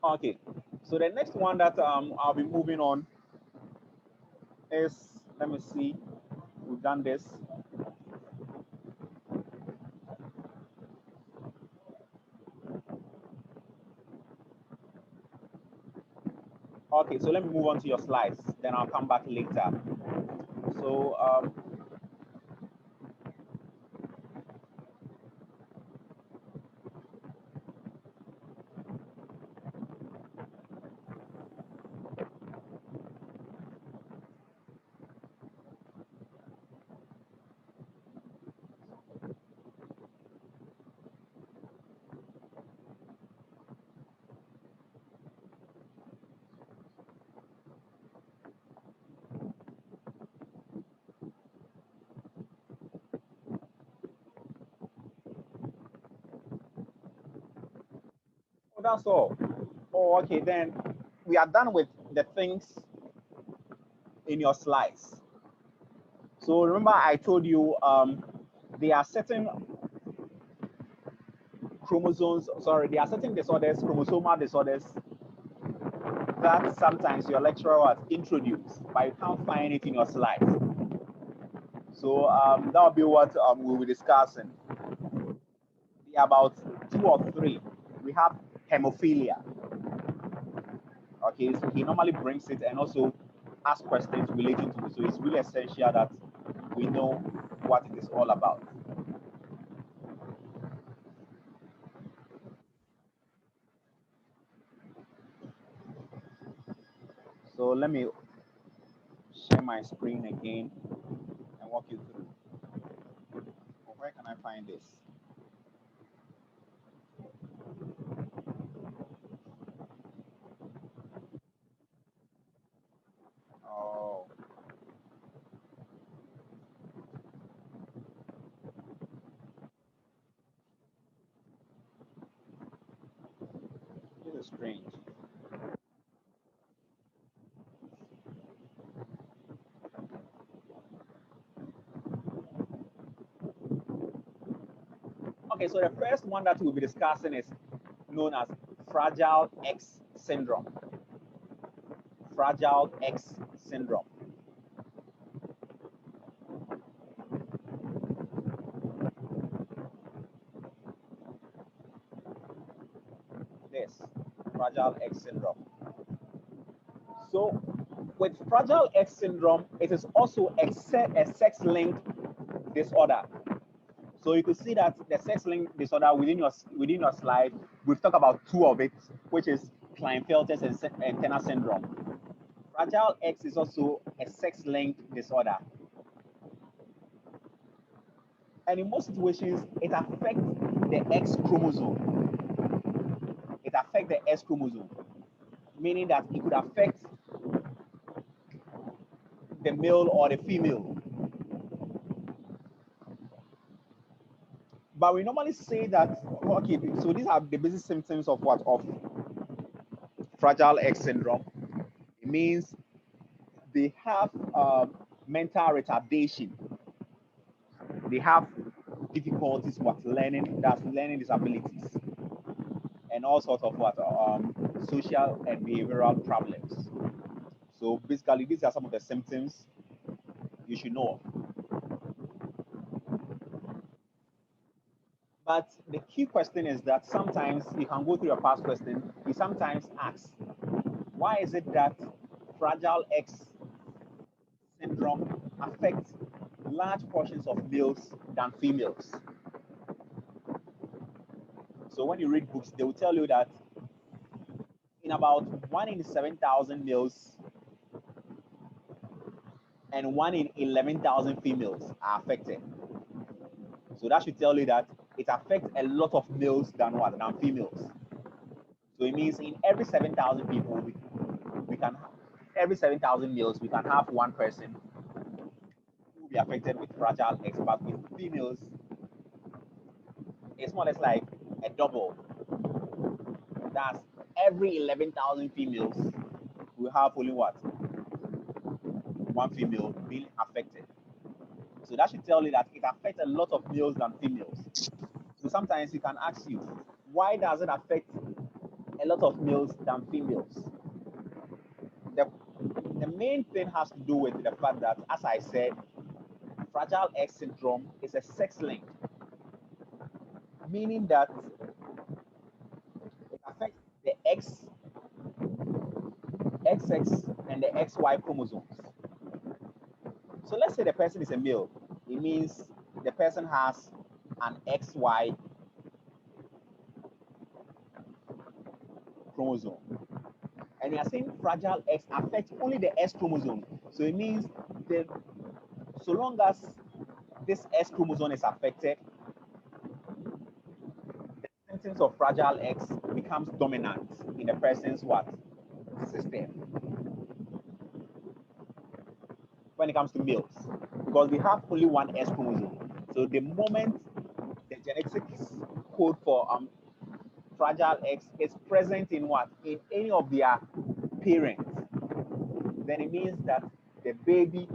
Okay, so the next one that I'll be moving on is, let me see, we've done this. Okay, so let me move on to your slides, then I'll come back later. So oh, that's all. Oh, okay, then we are done with the things in your slides. So remember I told you there are certain chromosomes, sorry, there are certain disorders, chromosomal disorders, that sometimes your lecturer has introduced, but you can't find it in your slides. So that'll be what we'll be discussing. There are about 2 or 3. We have hemophilia. Okay, so he normally brings it and also asks questions relating to it. So it's really essential that we know what it is all about. So let me share my screen again and walk you through. Well, where can I find this? Oh, this is strange. Okay, so the first one that we'll be discussing is known as Fragile X syndrome. Fragile X syndrome. This Fragile X syndrome. So, with Fragile X syndrome, it is also a sex-linked disorder. So you could see that the sex-linked disorder within your slide, we've talked about 2 of it, which is Klinefelter's and Turner syndrome. Fragile X is also a sex-linked disorder. And in most situations, it affects the X chromosome. It affects the X chromosome, meaning that it could affect the male or the female. But we normally say that, okay, so these are the basic symptoms of what? Of Fragile X syndrome. It means they have mental retardation. They have difficulties with learning, that's learning disabilities, and all sorts of what social and behavioral problems. So basically, these are some of the symptoms you should know. But the key question is that sometimes you can go through your past question. You sometimes ask, why is it that Fragile X syndrome affects large portions of males than females? So when you read books, they will tell you that in about 1 in 7,000 males and 1 in 11,000 females are affected. So that should tell you that it affects a lot of males than females. So it means in every 7,000 people, we can every 7,000 males, we can have one person who will be affected with Fragile X. But with females, it's more or less like a double. That's every 11,000 females will have only what? One female being affected. So that should tell you that it affects a lot of males than females. So sometimes you can ask you, why does it affect a lot of males than females. The main thing has to do with the fact that, as I said, Fragile X syndrome is a sex link, meaning that it affects the XX and the XY chromosomes. So let's say the person is a male. It means the person has an XY chromosome. And you are saying Fragile X affects only the S chromosome. So it means that so long as this S chromosome is affected, the symptoms of Fragile X becomes dominant in the person's what? System. When it comes to males, because we have only one S chromosome. So the moment the genetics code for Fragile X is present in what? In any of their parents, then it means that the baby,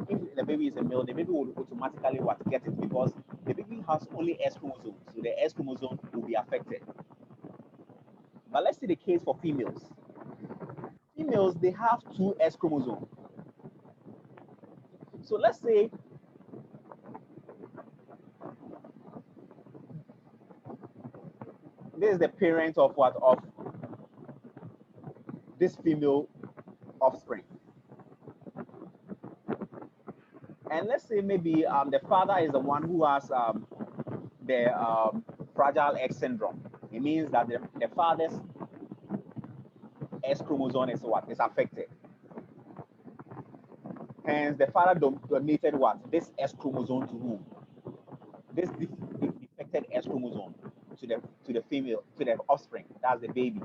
if the baby is a male, the baby will automatically what? Get it, because the baby has only S chromosome. So the S chromosome will be affected. But let's see the case for females. Females, they have two S chromosomes. So let's say this is the parent of what? Of this female offspring. And let's say maybe the father is the one who has the Fragile X syndrome. It means that the father's S chromosome is what? Is affected. Hence, the father donated what? This S chromosome to whom? This defected S chromosome to the female, to the offspring. That's the baby.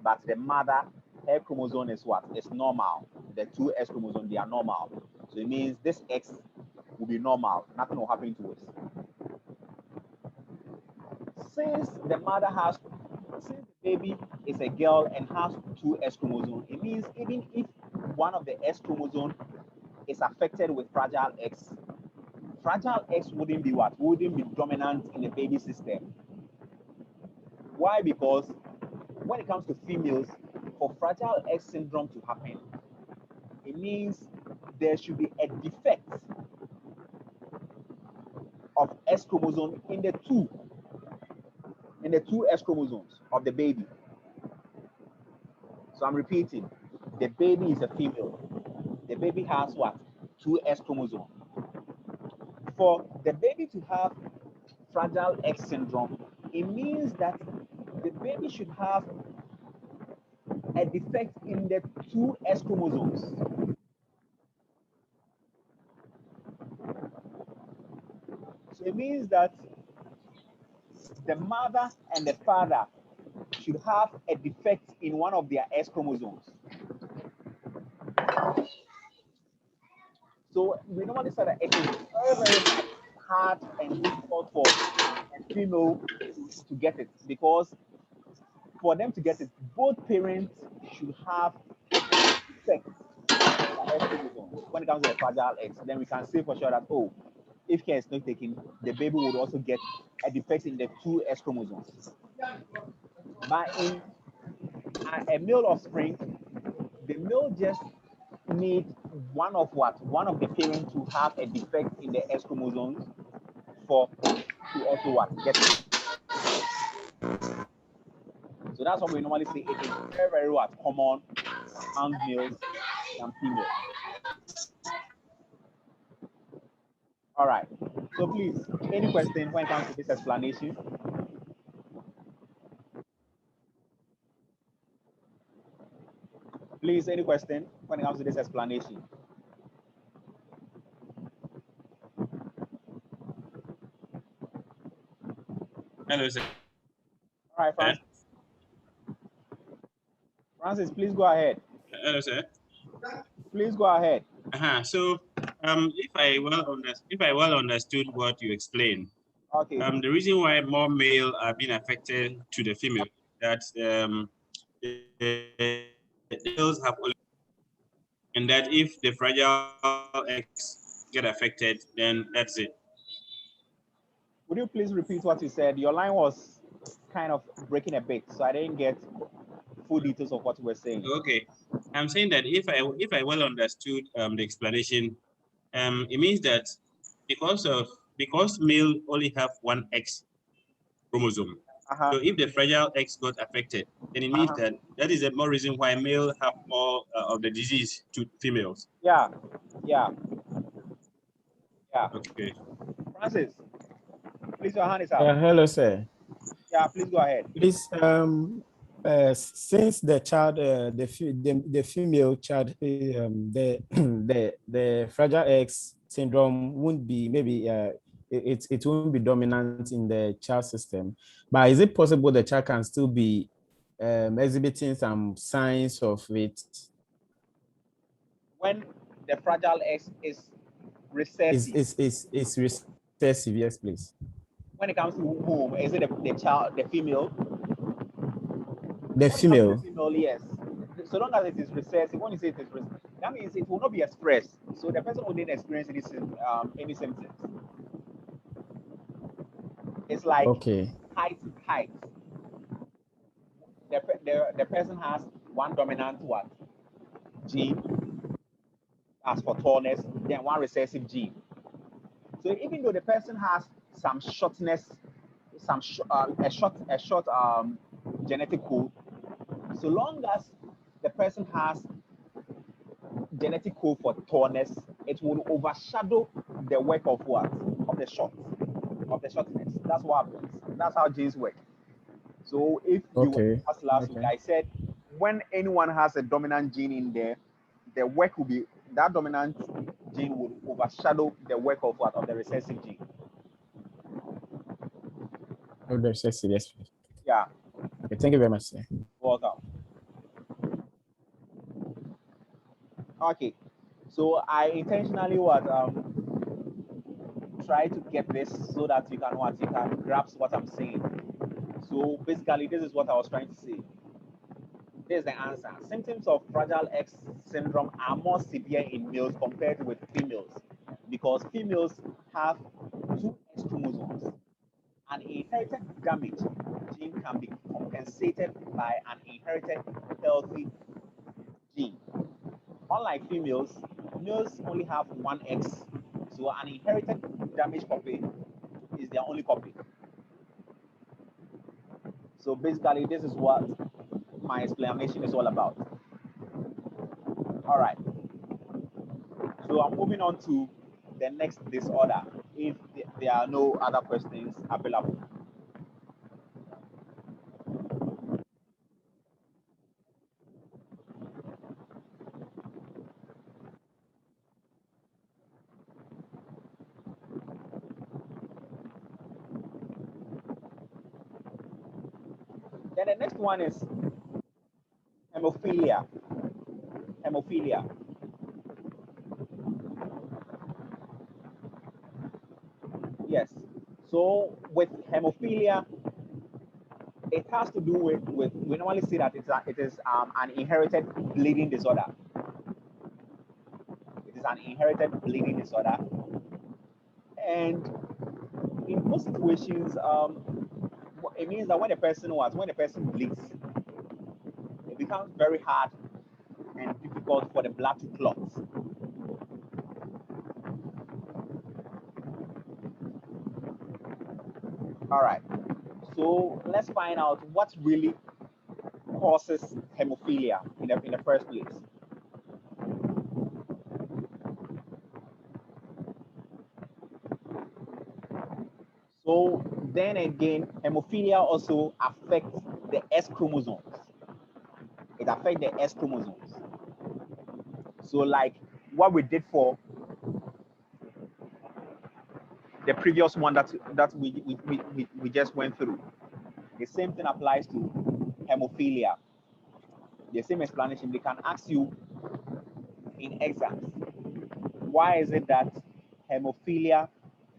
But the mother, her chromosome is what? Is normal. The two S chromosomes, they are normal. So it means this X will be normal. Nothing will happen to it. Since the baby is a girl and has two S chromosomes, it means even if one of the S chromosomes is affected with Fragile X wouldn't be what? Wouldn't be dominant in the baby system. Why? Because when it comes to females, for Fragile X syndrome to happen, it means there should be a defect of S chromosome in the two S chromosomes of the baby. So I'm repeating, the baby is a female. The baby has what? Two S chromosomes. For the baby to have Fragile X syndrome, it means that the baby should have a defect in the two S chromosomes. So it means that the mother and the father should have a defect in one of their S chromosomes. So we normally say that it is very, very hard and difficult for a female to get it, because for them to get it, both parents should have defect when it comes to the Fragile X. Then we can say for sure that, oh, if care is not taken, the baby would also get a defect in the two S chromosomes. But in a male offspring, the male just need one of the parents to have a defect in the S chromosomes for to also what? Get it. So that's what we normally say. It is very, very what? Common among males than females. All right. So please, any question when it comes to this explanation? Please, any question when it comes to this explanation? Hello, sir. All right, Francis. Francis, please go ahead. Hello, sir. Please go ahead. So, if I well understood what you explained, okay. The reason why more male are being affected to the female, that the males have only, and that if the Fragile X get affected, then that's it. Would you please repeat what you said? Your line was kind of breaking a bit, so I didn't get full details of what you were saying. Okay, I'm saying that if I well understood the explanation, it means that because male only have one X chromosome, Uh-huh. so if the fragile X got affected, then it means Uh-huh. that is the more reason why male have more of the disease to females. Yeah, yeah, yeah. Okay. Francis, please, your hand is up. Hello, sir. Yeah, please go ahead. Please, since the child, the female child, the fragile X syndrome won't be maybe it won't be dominant in the child system, but is it possible the child can still be exhibiting some signs of it? When the fragile X is recessive, Is recessive? Yes, please. when it comes to whom, is it the child, the female? The When it comes to the female. female, yes. So long as it is recessive, when you say it is recessive, that means it will not be expressed. So the person wouldn't experience any symptoms. It's like Okay. height. The person has one dominant what? Gene, as for tallness, then one recessive gene. So even though the person has some shortness, a short genetic code, so long as the person has genetic code for tallness, it will overshadow the work of what? Of the shortness. That's what happens. That's how genes work. So if you were Okay. asked last week, Okay. I said when anyone has a dominant gene in there, the work will be that dominant gene will overshadow the work of what? Of the recessive gene. Oh, the recessive. Yes, please. Yeah. Okay. Thank you very much, sir. Welcome. Okay. So I intentionally try to get this so that you can grasp what I'm saying. So basically, this is what I was trying to say. This is the answer. Symptoms of Fragile X syndrome are more severe in males compared with females because females have two X chromosomes. An inherited damage gene can be compensated by an inherited healthy gene. Unlike females, males only have one X, so an inherited damaged copy is their only copy. So basically, this is what my explanation is all about. All right. So I'm moving on to the next disorder if there are no other questions available. Then the next one is hemophilia. Hemophilia. Yes. So with hemophilia, it has to do with we normally say that it is an inherited bleeding disorder. It is an inherited bleeding disorder, and in most situations, it means that when the person bleeds, it becomes very hard and difficult for the blood to clot. All right. So let's find out what really causes hemophilia in the first place. So then again, hemophilia also affects the S chromosomes. It affects the S chromosomes. So like what we did for the previous one that we just went through, the same thing applies to hemophilia. The same explanation. They can ask you in exams, why is it that hemophilia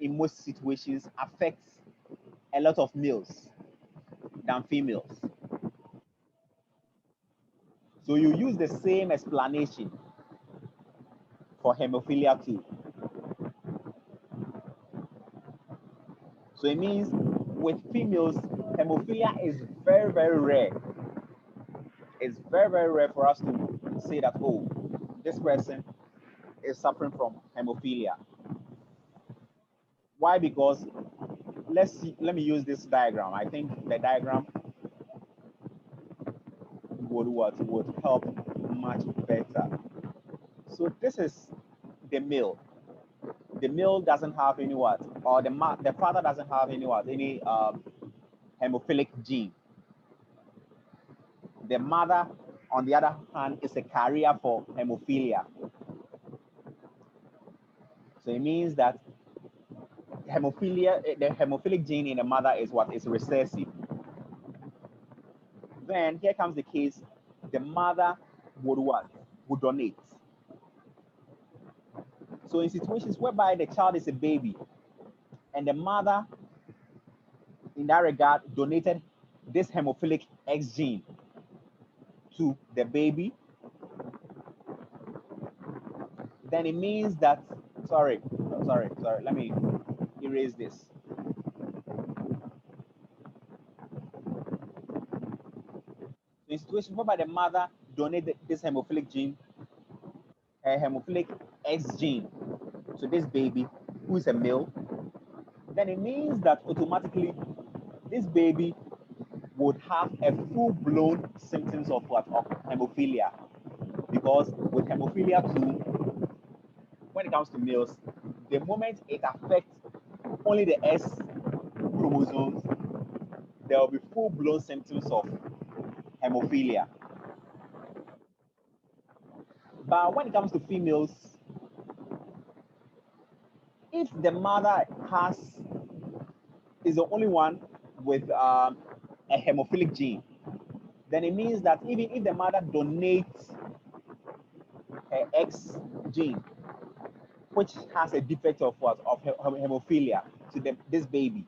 in most situations affects a lot of males than females? So you use the same explanation for hemophilia too. So it means with females, hemophilia is very, very rare. It's very, very rare for us to say that, oh, this person is suffering from hemophilia. Why? Because let me use this diagram. I think the diagram would help much better. So this is the male. The male doesn't have any what, or the father doesn't have any what, any hemophilic gene. The mother, on the other hand, is a carrier for hemophilia. So it means that hemophilia, the hemophilic gene in the mother is what is recessive. Then here comes the case, the mother would what? Would donate. So in situations whereby the child is a baby and the mother, in that regard, donated this hemophilic X gene to the baby, then it means that, sorry, let me erase this. In situation whereby the mother donated this hemophilic gene, a hemophilic X gene to this baby who is a male, then it means that automatically this baby would have a full-blown symptoms of what? Of hemophilia. Because with hemophilia too, when it comes to males, the moment it affects only the S chromosomes, there will be full-blown symptoms of hemophilia. But when it comes to females, if the mother is the only one with a hemophilic gene, then it means that even if the mother donates her X gene, which has a defect of what? Of hemophilia to this baby,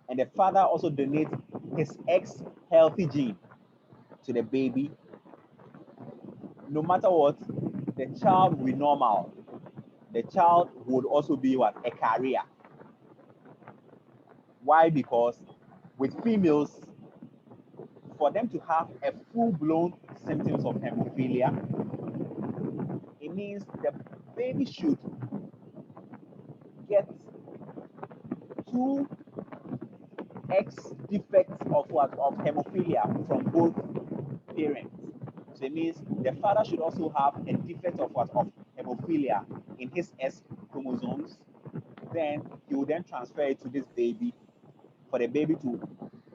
and the father also donates his X healthy gene to the baby, no matter what, the child will be normal. The child would also be what? A carrier. Why? Because with females, for them to have a full-blown symptoms of hemophilia, it means the baby should get 2 X defects of what? Of hemophilia from both parents. So it means the father should also have a defect of what? Of hemophilia in his S chromosomes. Then he will then transfer it to this baby for the baby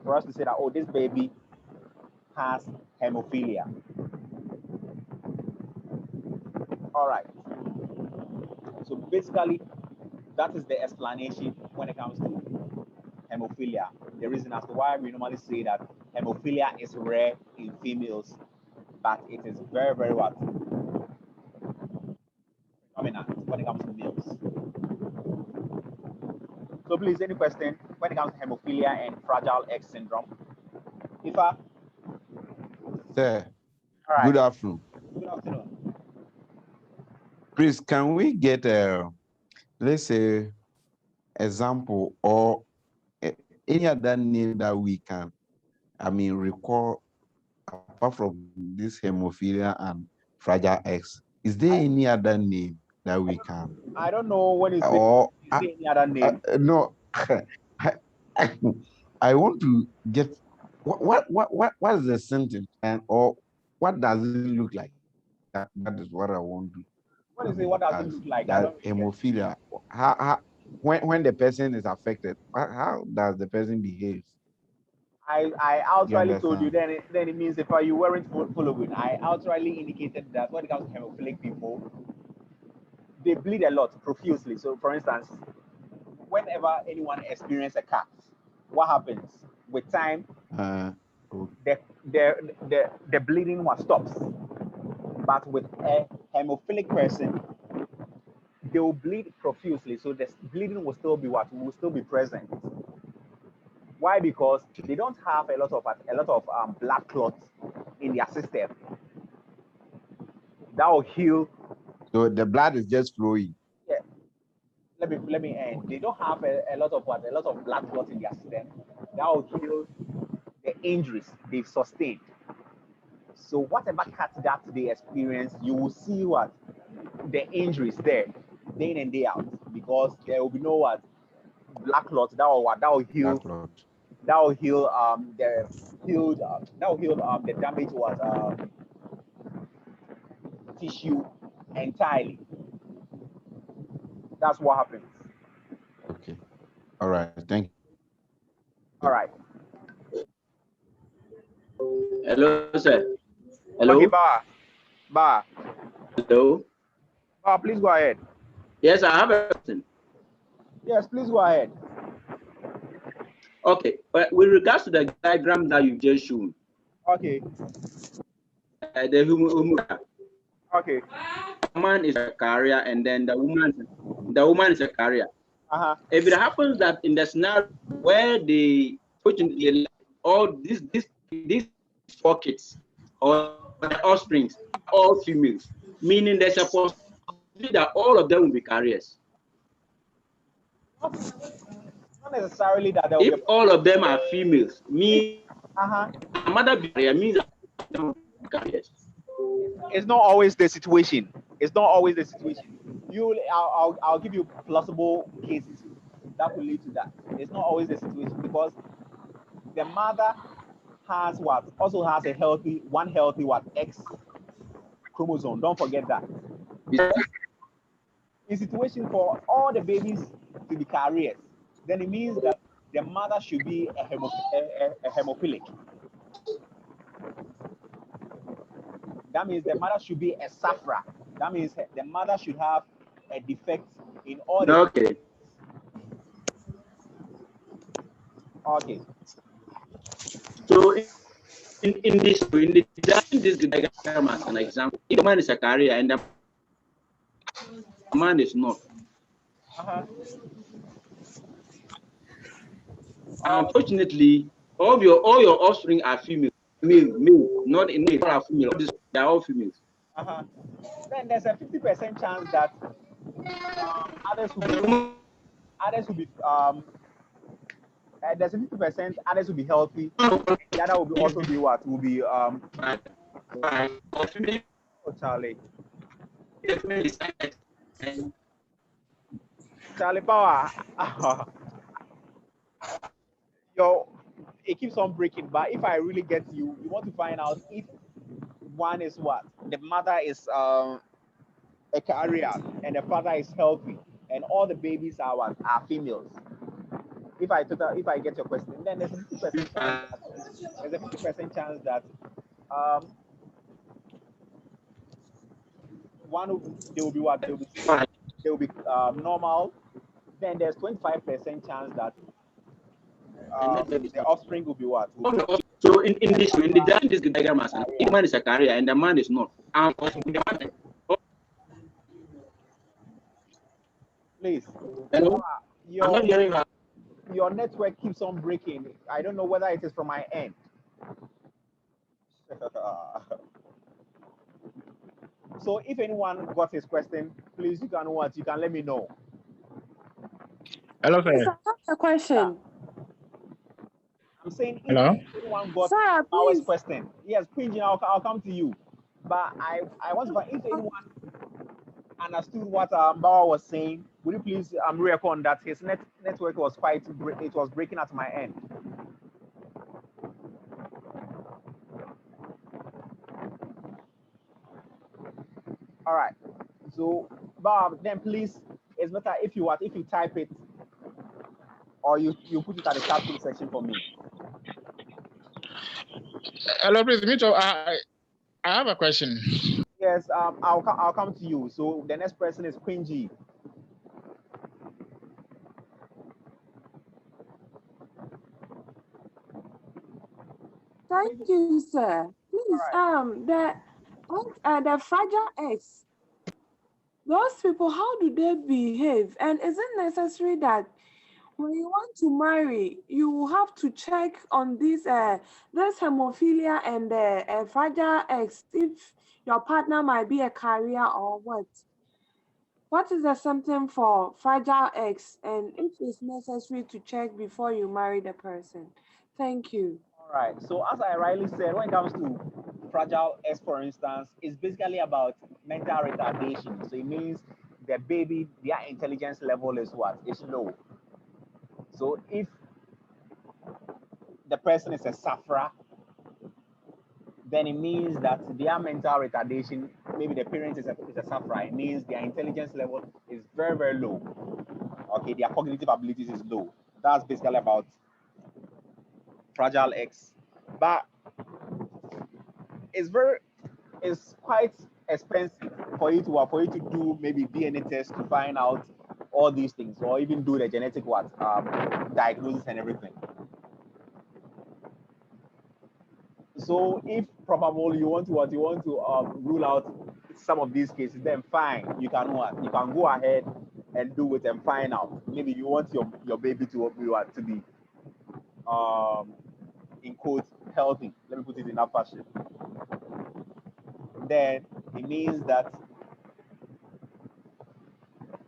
for us to say that, oh, this baby has hemophilia. All right. So basically, that is the explanation when it comes to hemophilia. The reason as to why we normally say that hemophilia is rare in females, but it is very, very what? Dominant when it comes to males. So please, any question when it comes to hemophilia and fragile X syndrome? Ifa? Sir, All right. good afternoon. Good afternoon. Please, can we get let's say, example or any other name that we can, recall apart from this hemophilia and fragile X? Is there any other name that we can? I don't know what is Or any other name. no, I want to get what is the symptom or what does it look like? That is what I want to. What is it? What does it look like? That hemophilia. How when the person is affected, how does the person behave? I outrightly told you, then it means if you weren't following, I outrightly indicated that when it comes to hemophilic people, they bleed a lot profusely. So for instance, whenever anyone experiences a cut, what happens? With time, Okay. the bleeding one stops. But with a hemophilic person, they will bleed profusely. So the bleeding will still be what? Will still be present. Why? Because they don't have a lot of blood clots in their system that will heal. So the blood is just flowing. Yeah. Let me end. They don't have a lot of blood clots in their system that will heal injuries they've sustained. So whatever cat that they experience, you will see what the injuries there, day in and day out, because there will be no what black clot that will heal the damage was tissue entirely. That's what happens. Okay. All right. Thank you. All right. Hello, sir. Hello. Okay, Ba. Hello. Ba, please go ahead. Yes, I have a question. Yes, please go ahead. Okay, but with regards to the diagram that you just shown, Okay. the human, Okay. the man is a carrier, and then the woman is a carrier. If it happens that in the scenario where they put in all these four kids or the offsprings, all females, meaning there's a possibility that all of them will be carriers. Not necessarily that there will If all of them are females, mean a mother carrier means carriers. It's not always the situation. It's not always the situation. I'll give you plausible cases that could lead to that. It's not always the situation because the mother has also has a healthy X chromosome. Don't forget that. In situation for all the babies to be carriers, then it means that the mother should be a hemophilic. That means the mother should be a SAFRA. That means the mother should have a defect in all the. Okay. Okay. So in this diagram as an example, if the man is a carrier and the man is not, unfortunately, all your offspring are female, male, not in male, are female. They are all females. Then there's a 50% chance that others will be there's a 50% others will be healthy. The other will also be what will be oh Charlie. Charlie Power. It keeps on breaking, but if I really get you want to find out if one is what the mother is a carrier and the father is healthy and all the babies are females. If I get your question, then there's a 50% chance that they will be what they will be normal. Then there's 25% chance that the offspring will be what? So in this diagram, as if man is a carrier and the man is not, please. Hello? I'm not hearing her. Your network keeps on breaking. I don't know whether it is from my end. So if anyone got his question, please you can let me know. Hello, sir. Yes, I have a question. I'm saying if Hello? anyone got Sir, our please. question, yes, Queen, I'll come to you. But I want to find if anyone understood what Bawa was saying, would you please reckon that his network was it was breaking at my end. All right. So Bob, then please, it's better if you type it or you put it at the chat section for me. Hello, please, Mitchell. I have a question. Yes, I'll come to you. So the next person is Queen G. Thank you, sir. Please, right. the fragile eggs, those people, how do they behave? And is it necessary that when you want to marry, you have to check on this hemophilia and fragile eggs if your partner might be a carrier or what? What is the symptom for fragile eggs and if it's necessary to check before you marry the person? Thank you. All right. So as I rightly said, when it comes to fragile X, for instance, it's basically about mental retardation. So it means the baby, their intelligence level is what? It's low. So if the person is a sufferer, then it means that their mental retardation, maybe the parent is a sufferer, it means their intelligence level is very, very low. Okay, their cognitive abilities is low. That's basically about fragile X. But it's quite expensive for you to do maybe DNA test to find out all these things, or even do the genetic diagnosis and everything. So if probable you want to rule out some of these cases, then fine, you can go ahead and do it and find out. Maybe you want your baby to be in quotes healthy. Let me put it in that fashion. Then it means that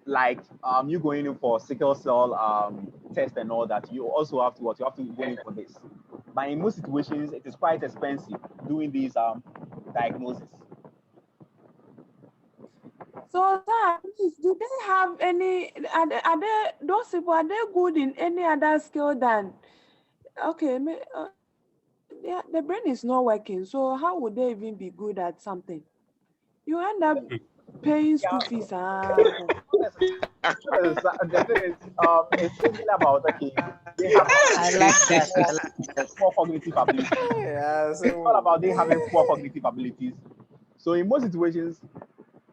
like you going in for sickle cell test and all that, you also have to go in for this. But in most situations, it is quite expensive doing these diagnoses. So, please, do they have any? Are they those people? Are they good in any other skill than? Okay, yeah, the brain is not working. So how would they even be good at something? You end up paying school fees. The thing is, it's basically about they have I like that. poor cognitive abilities. Yeah, It's all about they having poor cognitive abilities. So in most situations,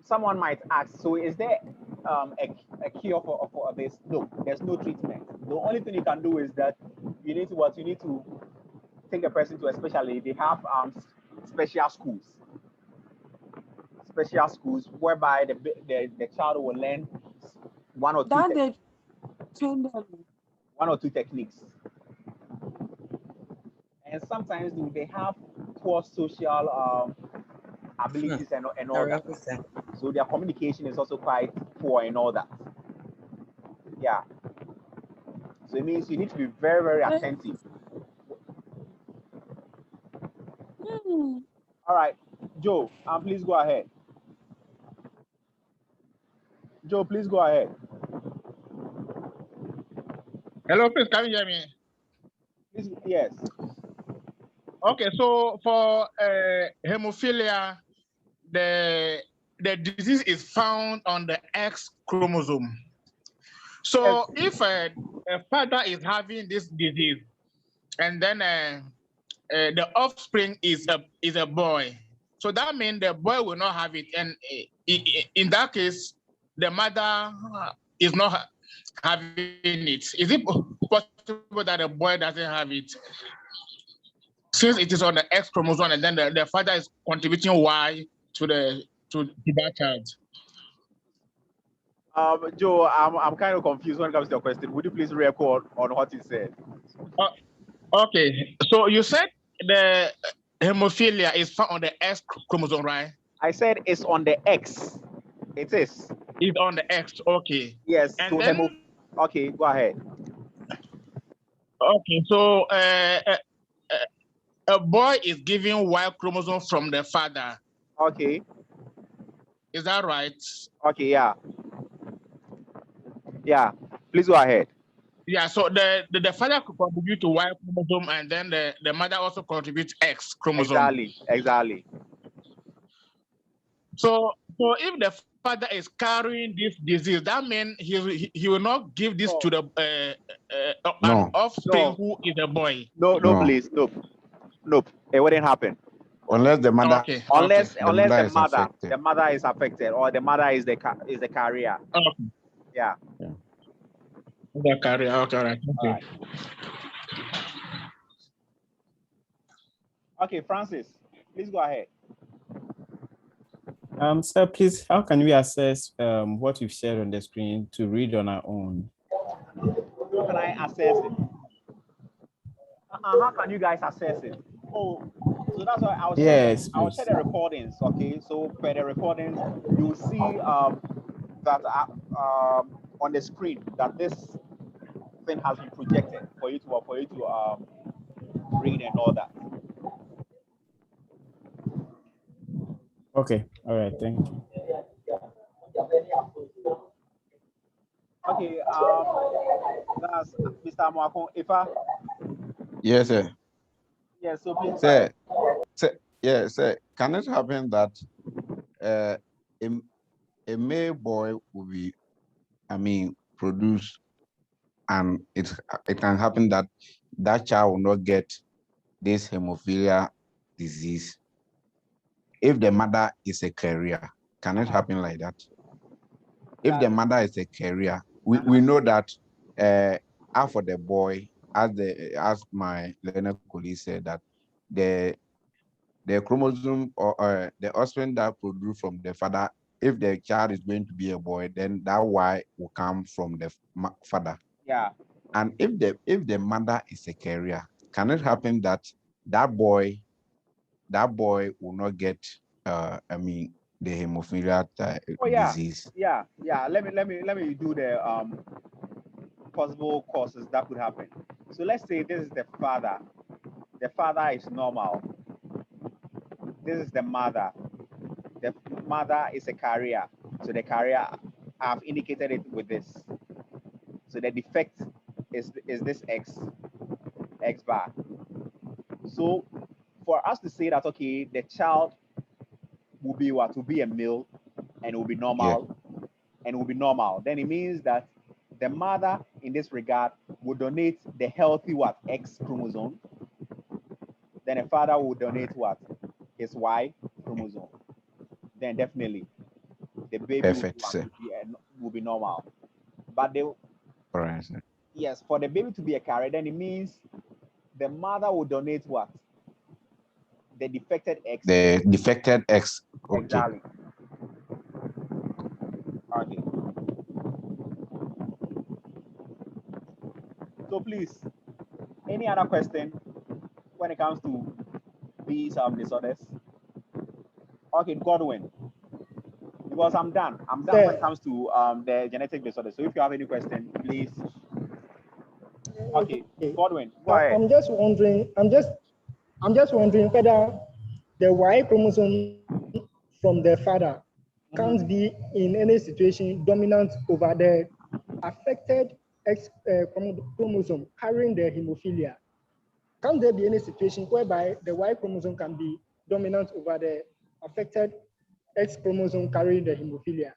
someone might ask, so is there a cure for this? No, there's no treatment. The only thing you can do is that you need to take a person to a specialty. They have special schools whereby the child will learn one or two techniques. And sometimes they have poor social abilities and all that. So their communication is also quite poor and all that. Yeah. So it means you need to be very, very attentive. All right, Joe, please go ahead. Joe, please go ahead. Hello, please, can you hear me? Yes. Okay, so for hemophilia, the disease is found on the X chromosome. So if a father is having this disease, and then the offspring is a boy, so that means the boy will not have it, and in that case, the mother is not having it. Is it possible that the boy doesn't have it, since it is on the X chromosome, and then the father is contributing Y to that child? Joe, I'm kind of confused when it comes to your question. Would you please record on what you said? Okay, so you said the hemophilia is found on the X chromosome, right? I said it's on the X. It is. It's on the X, okay. Yes. And so then, okay, go ahead. Okay, so a boy is given Y chromosome from the father. Okay. Is that right? Okay, yeah. Yeah, please go ahead. Yeah, so the father could contribute to Y chromosome, and then the mother also contributes X chromosome. Exactly. So if the father is carrying this disease, that means he will not give this to the an offspring who is a boy. No, please, nope. It wouldn't happen. Unless the mother, unless the mother is affected, or the mother is the carrier. Okay. Yeah. The carrier. Okay, all right. Okay. All right. Okay, Francis, please go ahead. Sir, please, how can we assess what you've shared on the screen to read on our own? How can I assess it? How can you guys assess it? Oh, so that's why I'll share the recordings. Okay, so per the recordings, you'll see that on the screen that this thing has been projected for you to brain and all that. Okay, all right, thank you. Okay, that's Mr. Mwako. Yes, sir. Yes, so please. Sir, can it happen that a male boy will be, produce, and it can happen that that child will not get this hemophilia disease if the mother is a carrier? Can it happen like that? If the mother is a carrier, we know that after the boy, as my learner colleague said, that the chromosome or the offspring that produced from the father, if the child is going to be a boy, then that Y will come from the father. Yeah. And if the mother is a carrier, can it happen that that boy will not get the hemophilia disease? Yeah. Let me do the possible causes that could happen. So let's say this is the father. The father is normal. This is the mother. The mother is a carrier. So the carrier, I've indicated it with this. So the defect is this X bar. So for us to say that, okay, the child will be what? Will be a male and will be normal, and will be normal. Then it means that the mother in this regard will donate the healthy what? X chromosome. Then the father will donate what? His Y chromosome. Then definitely the baby will be normal. But yes, for the baby to be a carrier, then it means the mother will donate what? The defected X. The defected X. Okay. Exactly. Okay. So please, any other question when it comes to these disorders? Okay, Godwin. Because I'm done. I'm done when it comes to the genetic disorders. So if you have any question, please. Okay, Godwin, go ahead. I'm just wondering whether the Y chromosome from the father can't be in any situation dominant over the affected X chromosome carrying the hemophilia. Can there be any situation whereby the Y chromosome can be dominant over the affected X chromosome carrying the hemophilia?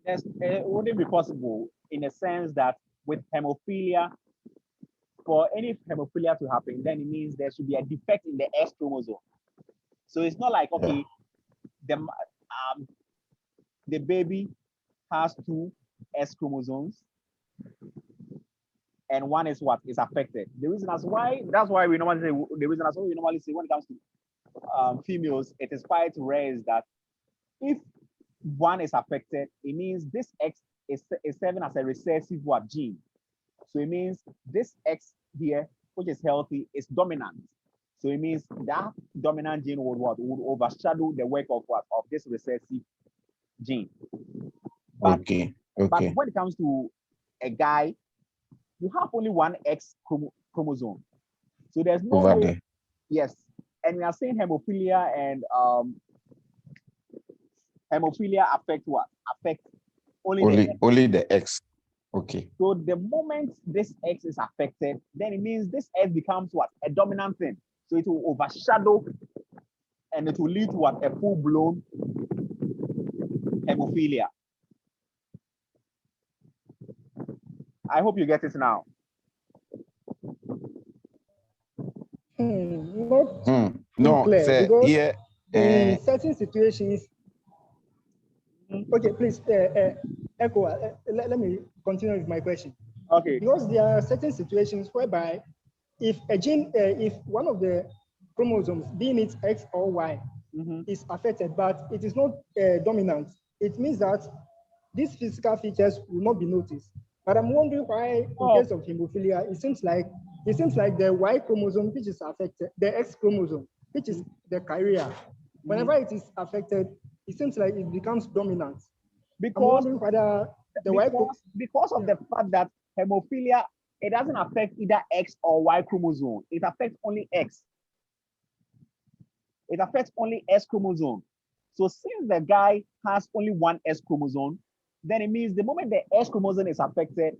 Yes, it wouldn't be possible in a sense that with hemophilia, for any hemophilia to happen, then it means there should be a defect in the X chromosome. So it's not like, okay, the baby has 2 S chromosomes and one is what is affected. That's why we normally say when it comes to females, it is quite rare is that if one is affected, it means this X is serving as a recessive gene. So it means this X here, which is healthy, is dominant. So it means that dominant gene would overshadow the work of this recessive gene. But when it comes to a guy, you have only one X chromosome. So there's no way. Yes. And we are saying hemophilia and hemophilia affect what? Affect only the X. Okay. So the moment this X is affected, then it means this X becomes what? A dominant thing. So it will overshadow and it will lead to what? A full-blown hemophilia. I hope you get it now. Not clear, because in certain situations. Okay, please, Echo, let me continue with my question. Okay. Because there are certain situations whereby if a gene, if one of the chromosomes, being it X or Y, is affected, but it is not dominant, it means that these physical features will not be noticed. But I'm wondering why, in case of hemophilia, it seems like the Y chromosome, which is affected, the X chromosome, which is the carrier, whenever it is affected, it seems like it becomes dominant. Because I'm wondering whether because of the fact that hemophilia it doesn't affect either X or Y chromosome. It affects only X. It affects only S chromosome. So since the guy has only one S chromosome, then it means the moment the S chromosome is affected,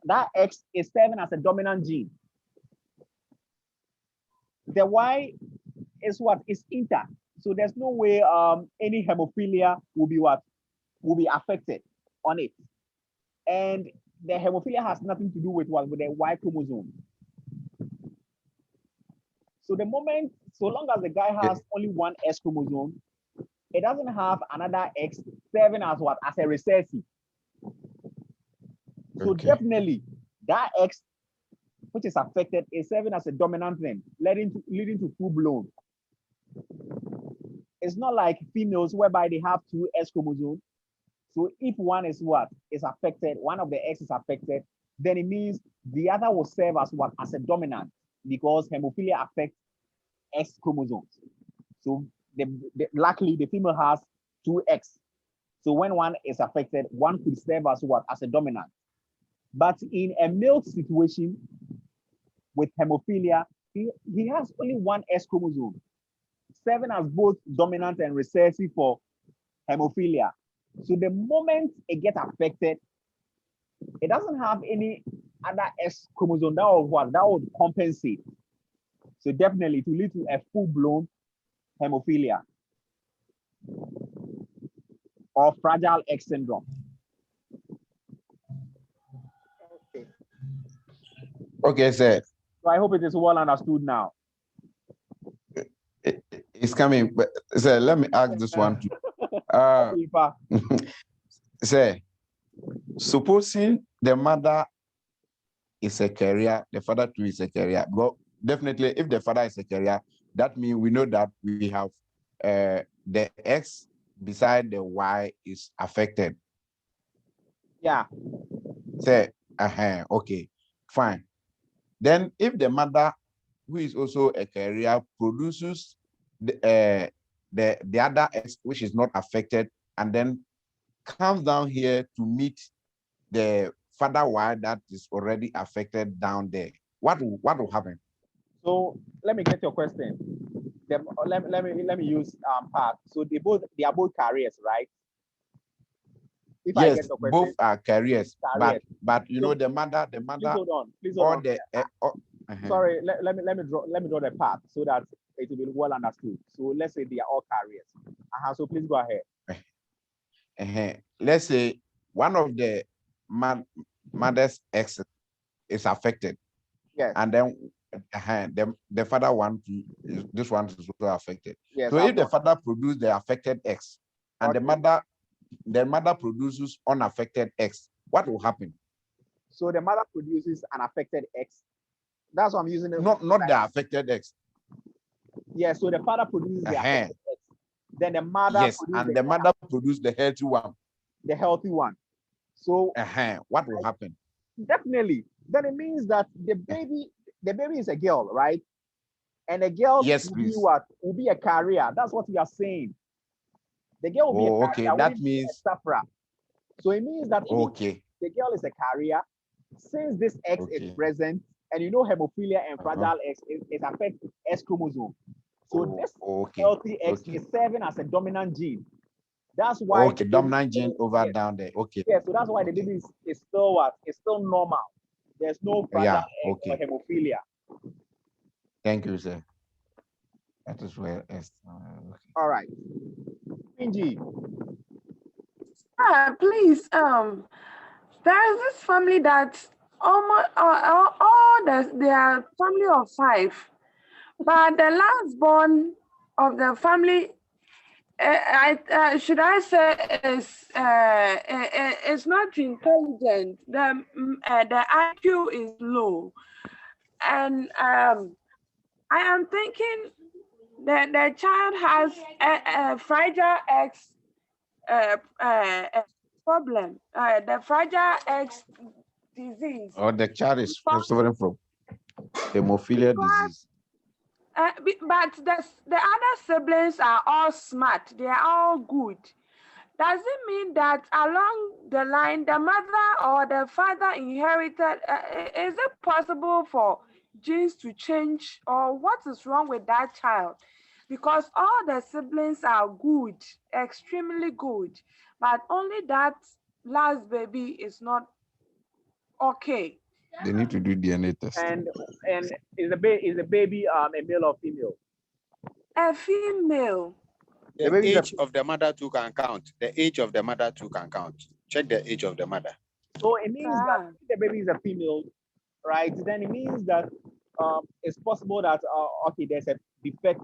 that X is serving as a dominant gene. The Y is what? Is intact. So there's no way any hemophilia will be what? Will be affected on it. And the hemophilia has nothing to do with what? With the Y chromosome. So the moment, so long as the guy has only one S chromosome, it doesn't have another X serving as what? As a recessive. So definitely that X which is affected is serving as a dominant thing, leading to full blown. It's not like females whereby they have two S chromosomes. So if one is what? Is affected, one of the X is affected, then it means the other will serve as what? As a dominant, because hemophilia affects X chromosomes. So luckily the female has two X. So when one is affected, one could serve as what? As a dominant. But in a male situation with hemophilia, he has only one S chromosome, serving as both dominant and recessive for hemophilia. So the moment it gets affected, it doesn't have any other S chromosome that would what? That would compensate. So definitely it will lead to a full-blown hemophilia or fragile X syndrome. Okay, sir. So I hope it is well understood now. It's coming, but sir, let me ask this one too. Sir, supposing the mother is a carrier, the father too is a carrier. But definitely, if the father is a carrier, that means we know that we have the X beside the Y is affected. Yeah. Say, okay, fine. Then if the mother, who is also a carrier, produces the other X which is not affected, and then comes down here to meet the father Y that is already affected down there, what will happen? So let me get your question. Let me use part. So they are both carriers, right? If yes, I get the question, both are carriers. But you know the mother. Please hold on. Please hold on. Sorry, let me draw the part so that it will be well understood. So let's say they are all carriers. So please go ahead. Let's say one of the mother's X is affected. Yes. And then the father one, this one is also affected. Yes, so if the father produces the affected X and the mother produces unaffected X, what will happen? So the mother produces an affected X. That's what I'm using. Not the affected X. Yeah, so the father produces the affected X. Then the mother mother produces the healthy one. The healthy one. So what will happen? Definitely. Then it means that the baby is a girl, right? And the girl will be a carrier. That's what we are saying. The girl will be a carrier. Okay, that means sufferer. So it means that the girl is a carrier. Since this X is present, and you know hemophilia and fragile X, it affects S chromosome. So this healthy X is serving as a dominant gene. That's why dominant gene over down there. Yeah, so that's why the baby is still what? It's still normal. There's no fragile X or hemophilia. Thank you, sir. That is where it's all right. Inji. Please, there is this family that they are family of 5, but the last born of the family, should I say, is not intelligent. The IQ is low, and I am thinking that the child has a fragile X problem, the fragile X disease. Or the child is suffering from hemophilia disease. But the other siblings are all smart. They are all good. does it mean that along the line, the mother or the father inherited, is it possible for genes to change, or what is wrong with that child? Because all the siblings are good, extremely good, but only that last baby is not okay. They need to do DNA test. And is the baby a male or female? A female. The age of the mother too can count. The age of the mother too can count. Check the age of the mother. So it means that if the baby is a female, right? Then it means that it's possible that okay, there's a defect,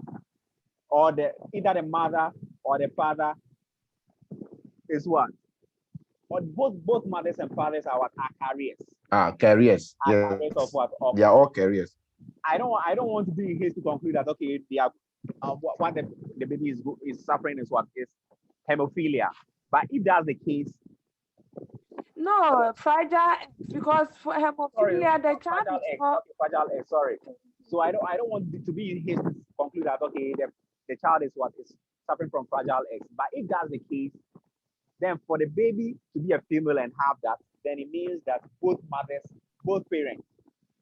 or either the mother or the father is what, or both mothers and fathers are carriers. Carriers. Yeah. Carriers of what? They are all carriers. I don't want to be in haste to conclude that okay, they are what the baby is suffering is what is hemophilia. But if that's the case, no, fragile, because for hemophilia, the child is fragile X. Sorry. So I don't want to be in haste to conclude that okay, the child is what is suffering from fragile X. But if that's the case, then for the baby to be a female and have that, then it means that both parents,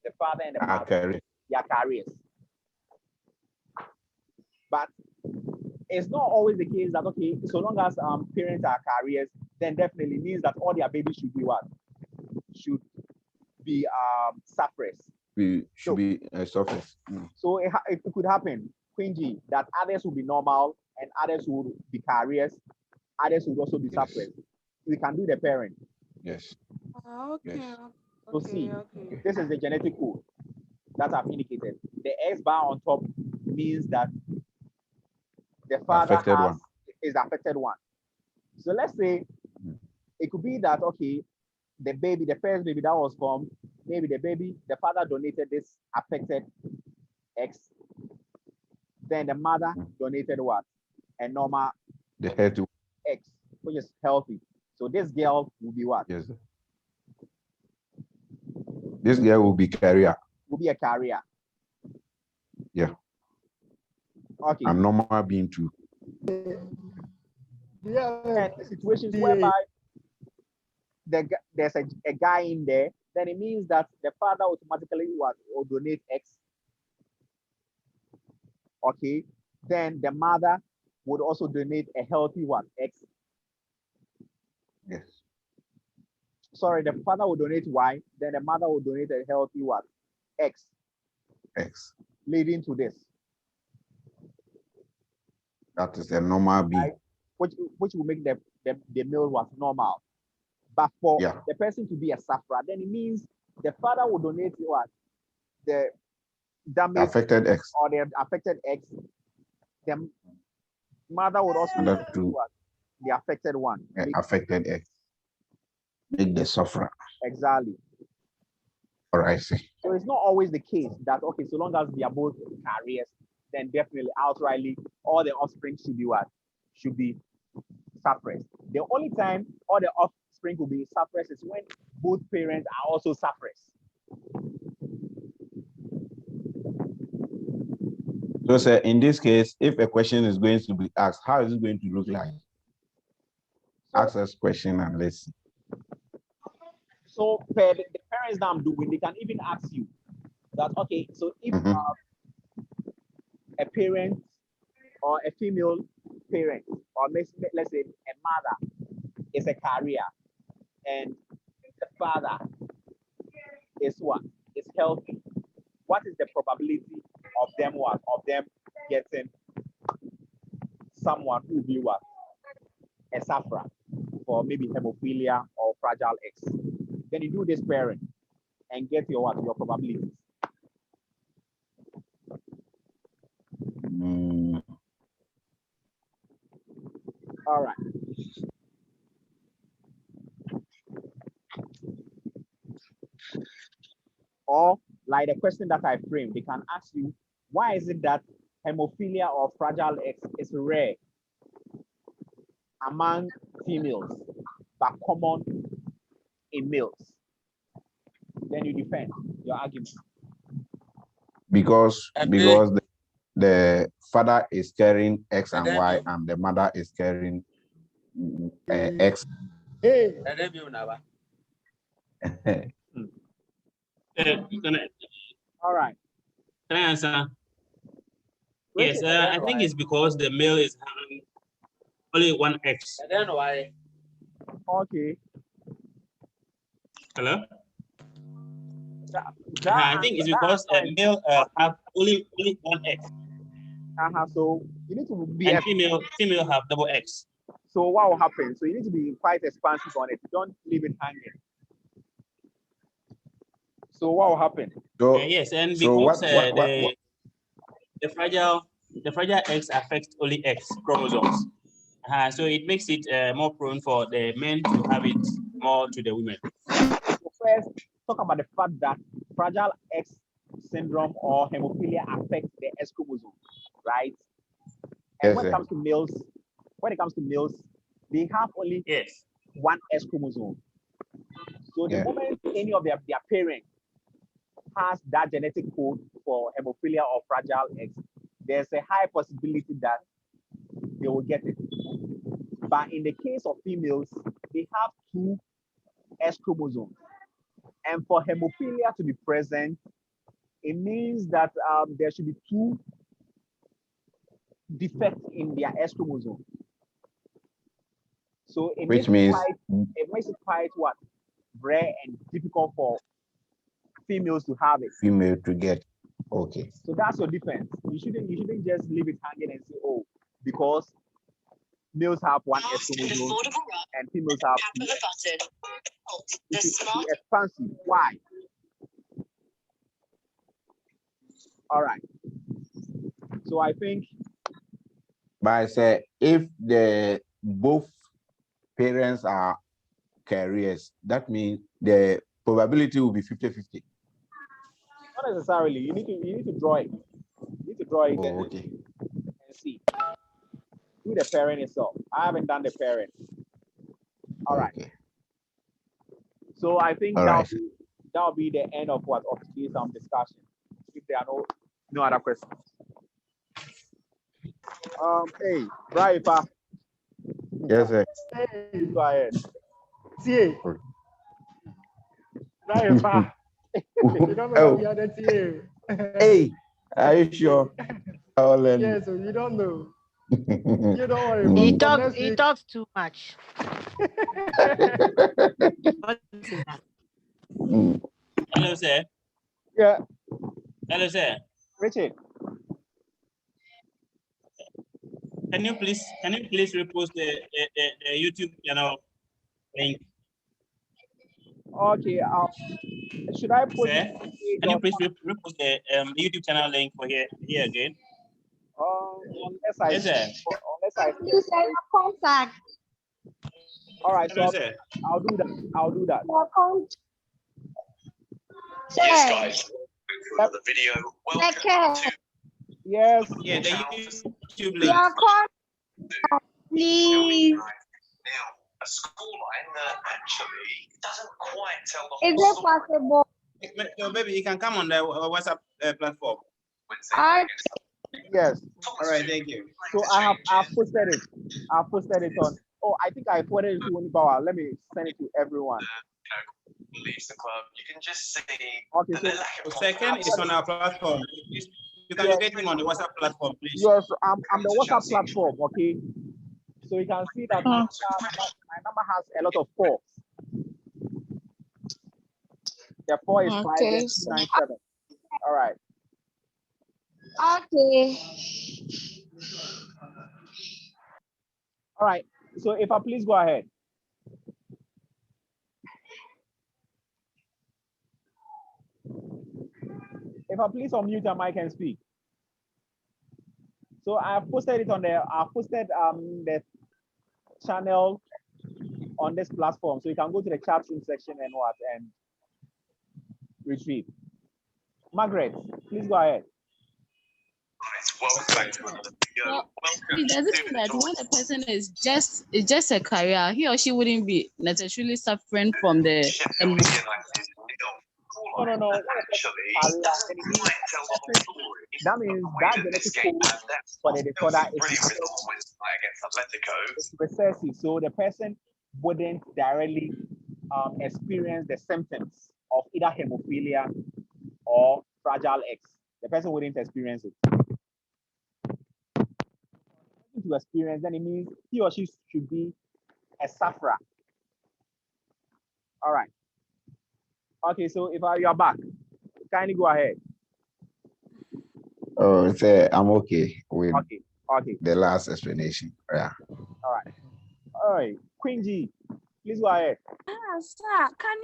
the father and the mother, they are carriers. But it's not always the case that okay, so long as parents are carriers, then definitely means that all their babies should be what? Should be suppressed. Should be suppressed. So it could happen, Quingy, that others will be normal and others will be carriers, others will also be suppressed. We can do the parent. Yes. Okay. Yes. So see, this is the genetic code that I've indicated. The X bar on top means that the father is the affected one. So let's say it could be that okay, the first baby that was formed, maybe the father donated this affected X, then the mother donated what? A normal healthy X, which is healthy. So this girl will be what? Yes. This girl will be carrier. Will be a carrier. Yeah. Okay. I'm normal being too. Yeah. Situations whereby there's a guy in there, then it means that the father automatically will donate X. Okay. Then the mother would also donate a healthy one, X. Yes. Sorry, the father will donate Y, then the mother will donate a healthy one, X. X. Leading to this. That is the normal being. Right? Which will make the male was normal. But for the person to be a sufferer, then it means the father will donate what? The damaged affected X. Or the affected X. The mother would also do what? The affected one. Affected X. Make the sufferer. Exactly. All right, see. So it's not always the case that okay, so long as they are both carriers, then definitely outrightly all the offspring should be what? Should be suppressed. The only time all the offspring will be suppressed is when both parents are also suppressed. So, sir, in this case, if a question is going to be asked, how is it going to look like? Ask us question and let's see. So, per the parents that I'm doing, they can even ask you that, okay, so if a parent or a female parent, or let's say a mother is a carrier and the father is what? Is healthy. What is the probability of them what? Of them getting someone who will be what? A sufferer for maybe hemophilia or fragile X. Then you do this parent and get your what? Your probabilities. All right. Or like the question that I framed, they can ask you, why is it that hemophilia or fragile X is rare among females, but common in males? Then you defend your argument. Because the father is carrying X and Y, and the mother is carrying X. Hey. All right. Can I answer? Yes, I think it's because the male is having only one X. I don't know why. Okay. Hello? I think it's because male have only one X. So you need to be and female have double X. So what will happen? So you need to be quite expansive on it. Don't leave it hanging. So what will happen? So yes, and so because what? The fragile X affects only X chromosomes. So it makes it more prone for the men to have it more to the women. So first, talk about the fact that fragile X syndrome or hemophilia affects the X chromosome, right? And Yes, when it comes to males, they have only one X chromosome. So the moment any of their parents has that genetic code for hemophilia or fragile X, there's a high possibility that they will get it. But in the case of females, they have two X chromosomes. And for hemophilia to be present, it means that there should be two defects in their X chromosome. So it makes it quite what? Rare and difficult for females to have it. Female to get. Okay. So that's your defense. You shouldn't just leave it hanging and say, oh, because males have one X chromosome and females have two. It is expansive. Why? All right. So I think. But I say if the both parents are carriers, that means the probability will be 50-50. Not necessarily. You need to draw it. You need to draw it and see. Do the parent itself. I haven't done the parent. All right. Okay. So I think that'll be the end of today's discussion. If there are no other questions. Hey, Raifa. Yes, sir. Hey, go ahead. See. Raifa. You don't know the other TA. Hey, are you sure? Yes, so you don't know. You don't worry. He talks too much. Hello, sir. Yeah. Hello, sir. Richard. Can you please repost the YouTube channel link? Okay. Should I put? Sir, can you please repost the YouTube channel link for here again? Unless I. Yes, sir. Unless I. You say your contact. All right. So I'll do that. Your contact. Yes, guys. For the video. Welcome to. Yes. Yeah, the YouTube link. Your contact, please. Now, a school line that actually doesn't quite tell the whole Is it story. possible? So maybe you can come on the WhatsApp platform. Yes. All right, thank you. So I've posted it. I've posted it on. Oh, I think I forwarded it to Unipower. Let me send it to everyone. Leaves the club. You can just see. Okay. So second is on our platform. You can locate him on the WhatsApp platform, please. Yes, I'm the WhatsApp platform. Okay. So you can see that my number has a lot of 4. The 4 is 597. All right. Okay. All right. So if I please go ahead. If I please unmute your mic and speak. So I've posted it on the. I've posted the channel on this platform, so you can go to the chat room section and retrieve. Margaret, please go ahead. Welcome back to another video. It doesn't mean that when a person is just a career, he or she wouldn't be necessarily suffering from the No. That means that genetic code for the disorder is Atletico. Recessive, so the person wouldn't directly experience the symptoms of either hemophilia or Fragile X. The person wouldn't experience it. To experience, then it means he or she should be a sufferer. All right. Okay, so if you are back, kindly go ahead. Oh, I'm okay with the last explanation. Yeah. All right. All right. Queen G, please go ahead. Sir, can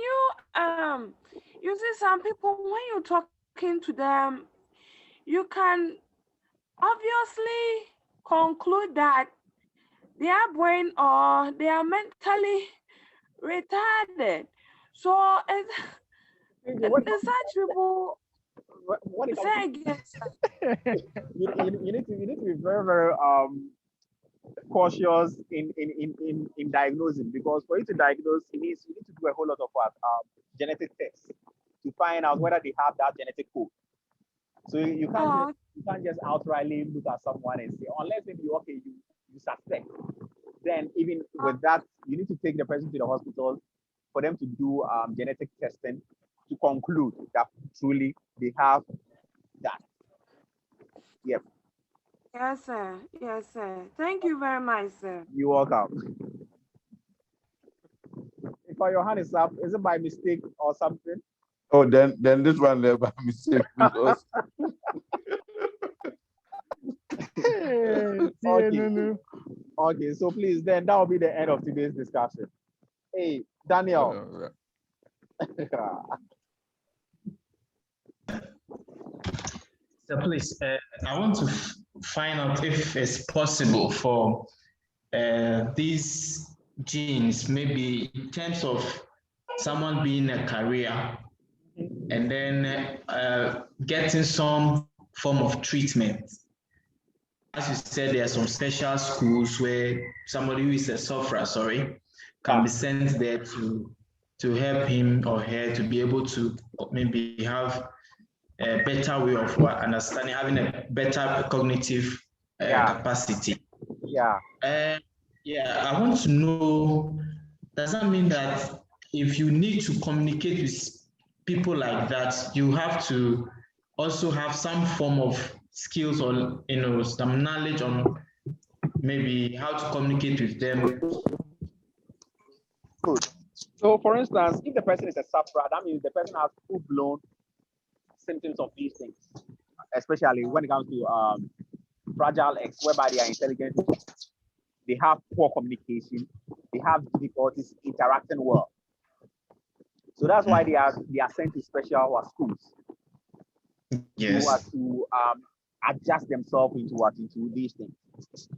you see some people when you're talking to them, you can obviously conclude that they are brain or they are mentally retarded. So it's such people. What is say again, you need to be very, very cautious in diagnosing, because for you to diagnose, you need to do a whole lot of genetic tests to find out whether they have that genetic code. So you can't just outrightly look at someone and say, unless maybe you suspect. Then even with that, you need to take the person to the hospital for them to do genetic testing to conclude that truly they have that. Yep. Yes, sir. Yes, sir. Thank you very much, sir. You're welcome. If your hand is up, is it by mistake or something? Oh, then this one there by mistake. Because... Okay, so please, then that will be the end of today's discussion. Hey, Daniel. So please, I want to find out if it's possible for these genes, maybe in terms of someone being a carrier and then getting some form of treatment. As you said, there are some special schools where somebody who is a sufferer, can be sent there to help him or her to be able to maybe have a better way of understanding, having a better cognitive capacity. Yeah. I want to know, does that mean that if you need to communicate with people like that, you have to also have some form of skills or some knowledge on maybe how to communicate with them? Good. So for instance, if the person is a sufferer, that means the person has full-blown symptoms of these things, especially when it comes to Fragile X, whereby they are intelligent, they have poor communication, they have difficulties interacting well. So that's why they are sent to special schools. Yes. To adjust themselves into these things.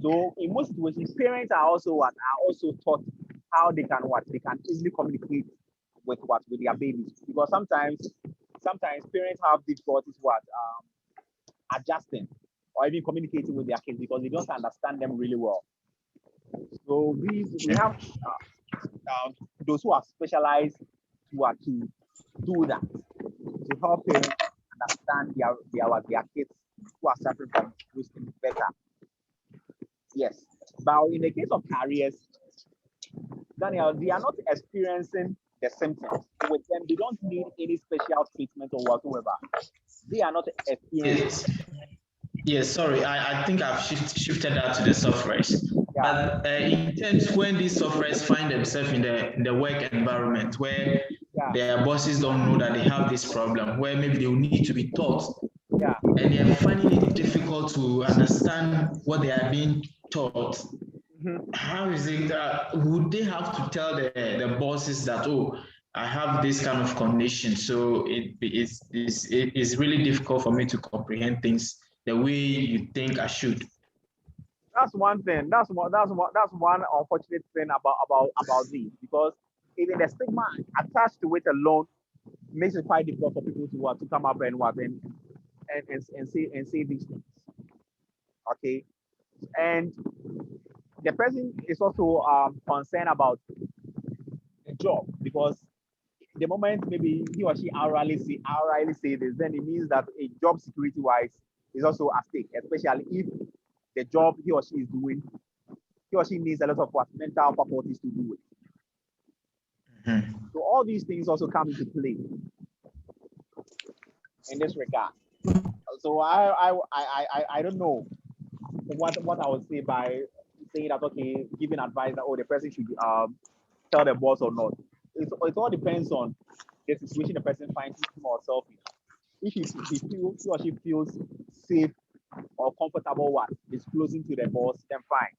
So in most situations, parents are also taught how they can easily communicate with their babies, because sometimes parents have difficulties adjusting or even communicating with their kids because they don't understand them really well. So we have those who are specialized to do that, to help parents understand their kids who are suffering from those things better. Yes, but in the case of carriers, Daniel, they are not experiencing the symptoms. With them, they don't need any special treatment or whatsoever. They are not experiencing. Yes, sorry, I think I've shifted that to the sufferers. Yeah. But in terms when these sufferers find themselves in the work environment where their bosses don't know that they have this problem, where maybe they will need to be taught, and they're finding it difficult to understand what they are being taught. How is it that would they have to tell the bosses that, oh, I have this kind of condition, so it is really difficult for me to comprehend things the way you think I should? That's one thing. That's one unfortunate thing about these, because even the stigma attached to it alone makes it quite difficult for people to come up and say these things. Okay, and the person is also concerned about the job, because the moment maybe he or she outrightly say this, then it means that a job security wise is also at stake, especially if the job he or she is doing he or she needs a lot of what mental faculties to do it. So all these things also come into play in this regard. So I don't know what I would say by saying that, okay, giving advice that, oh, the person should tell the boss or not. It all depends on the situation the person finds him or herself in. If he or she feels safe or comfortable disclosing to the boss, then fine.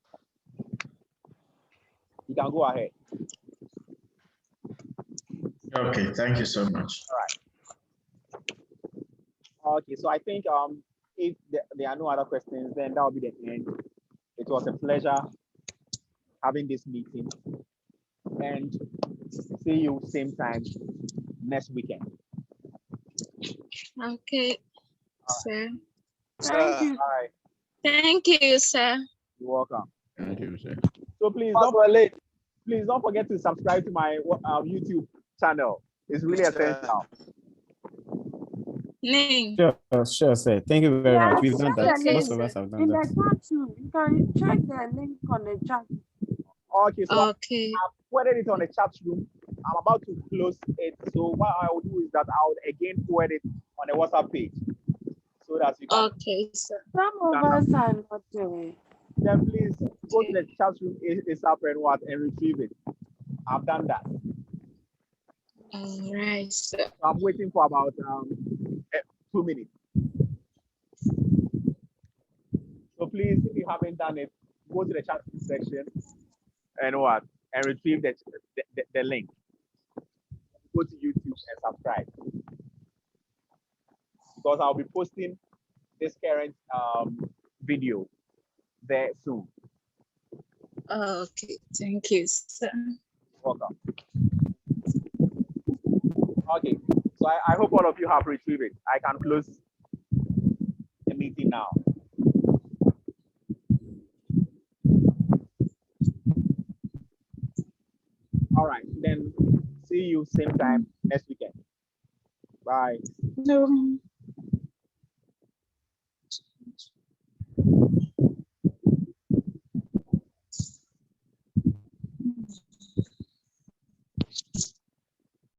You can go ahead. Okay, thank you so much. All right. Okay, so I think if there are no other questions, then that will be the end. It was a pleasure having this meeting, and see you same time next weekend. Okay, sir. Thank you. All right. Thank you, sir. You're welcome. Thank you, sir. So please don't forget to subscribe to my YouTube channel. It's really essential. Link. Sure, sir. Thank you very much. We've done that. Okay, Most of us have done In that. the chat too, you can check the link on the chat. Okay, so Okay. I've forwarded it on the chat room. I'm about to close it. So what I will do is that I'll again forward it on the WhatsApp page so that you can. Okay, sir. Some of us are not there. Then please go to the chat room and retrieve it. I've done that. All right, sir. So I'm waiting for about 2 minutes. So please, if you haven't done it, go to the chat section and retrieve the link. Go to YouTube and subscribe, because I'll be posting this current video there soon. Okay, thank you, sir. Welcome. Okay, so I hope all of you have retrieved it. I can close the meeting now. All right, then see you same time next weekend. Bye. No.